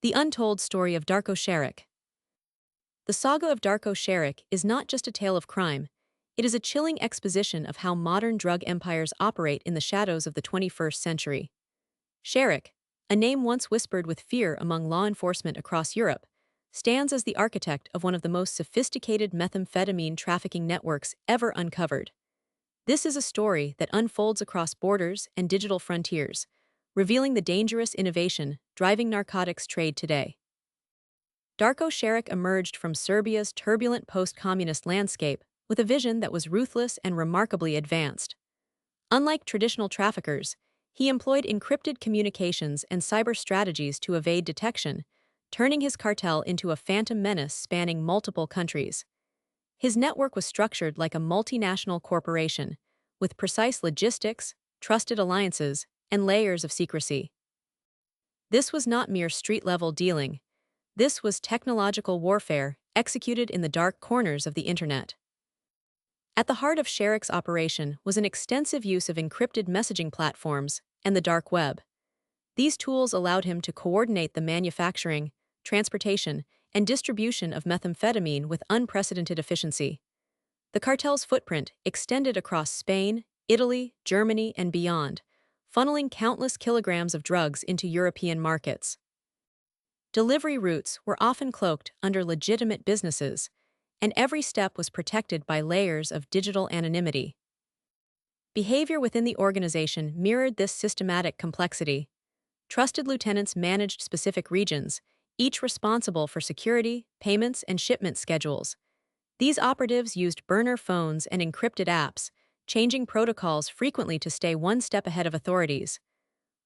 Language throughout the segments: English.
The Untold Story of Darko Šarić. The saga of Darko Šarić is not just a tale of crime, it is a chilling exposition of how modern drug empires operate in the shadows of the 21st century. Šarić, a name once whispered with fear among law enforcement across Europe, stands as the architect of one of the most sophisticated methamphetamine trafficking networks ever uncovered. This is a story that unfolds across borders and digital frontiers, revealing the dangerous innovation driving narcotics trade today. Darko Šarić emerged from Serbia's turbulent post-communist landscape with a vision that was ruthless and remarkably advanced. Unlike traditional traffickers, he employed encrypted communications and cyber strategies to evade detection, turning his cartel into a phantom menace spanning multiple countries. His network was structured like a multinational corporation, with precise logistics, trusted alliances, and layers of secrecy. This was not mere street-level dealing. This was technological warfare executed in the dark corners of the internet. At the heart of Šarić's operation was an extensive use of encrypted messaging platforms and the dark web. These tools allowed him to coordinate the manufacturing, transportation, and distribution of methamphetamine with unprecedented efficiency. The cartel's footprint extended across Spain, Italy, Germany, and beyond, funneling countless kilograms of drugs into European markets. Delivery routes were often cloaked under legitimate businesses, and every step was protected by layers of digital anonymity. Behavior within the organization mirrored this systematic complexity. Trusted lieutenants managed specific regions, each responsible for security, payments, and shipment schedules. These operatives used burner phones and encrypted apps, changing protocols frequently to stay one step ahead of authorities.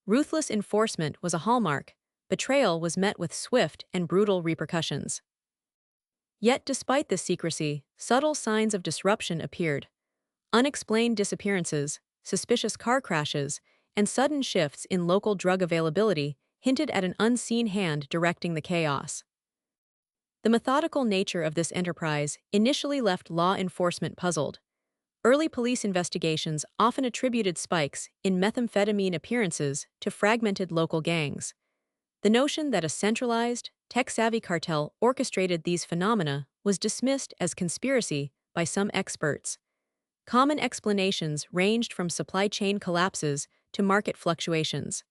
Ruthless enforcement was a hallmark. Betrayal was met with swift and brutal repercussions. Yet despite this secrecy, subtle signs of disruption appeared. Unexplained disappearances, suspicious car crashes, and sudden shifts in local drug availability hinted at an unseen hand directing the chaos. The methodical nature of this enterprise initially left law enforcement puzzled. Early police investigations often attributed spikes in methamphetamine appearances to fragmented local gangs. The notion that a centralized, tech-savvy cartel orchestrated these phenomena was dismissed as conspiracy by some experts. Common explanations ranged from supply chain collapses to market fluctuations.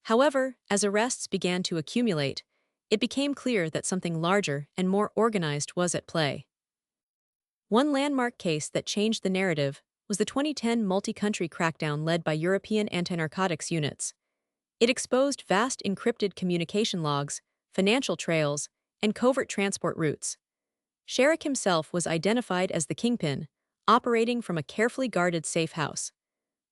However, as arrests began to accumulate, it became clear that something larger and more organized was at play. One landmark case that changed the narrative was the 2010 multi-country crackdown led by European anti-narcotics units. It exposed vast encrypted communication logs, financial trails, and covert transport routes. Šarić himself was identified as the kingpin, operating from a carefully guarded safe house.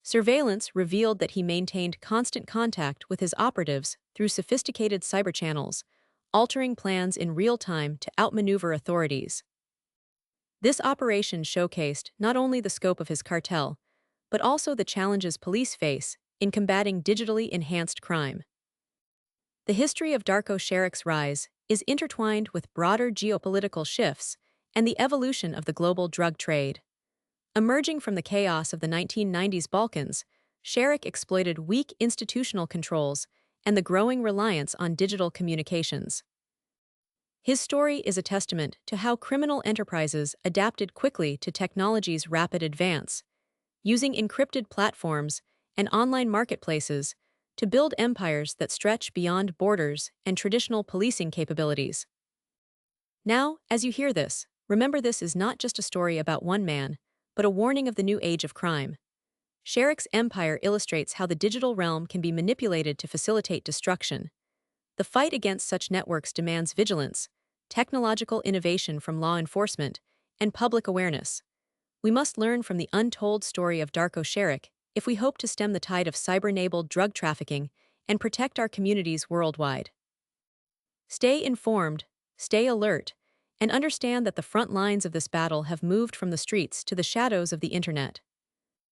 Surveillance revealed that he maintained constant contact with his operatives through sophisticated cyber channels, altering plans in real time to outmaneuver authorities. This operation showcased not only the scope of his cartel, but also the challenges police face in combating digitally enhanced crime. The history of Darko Šarić's rise is intertwined with broader geopolitical shifts and the evolution of the global drug trade. Emerging from the chaos of the 1990s Balkans, Šarić exploited weak institutional controls and the growing reliance on digital communications. His story is a testament to how criminal enterprises adapted quickly to technology's rapid advance, using encrypted platforms and online marketplaces to build empires that stretch beyond borders and traditional policing capabilities. Now, as you hear this, remember this is not just a story about one man, but a warning of the new age of crime. Šarić's empire illustrates how the digital realm can be manipulated to facilitate destruction. The fight against such networks demands vigilance, technological innovation from law enforcement, and public awareness. We must learn from the untold story of Darko Šarić if we hope to stem the tide of cyber-enabled drug trafficking and protect our communities worldwide. Stay informed, stay alert, and understand that the front lines of this battle have moved from the streets to the shadows of the internet.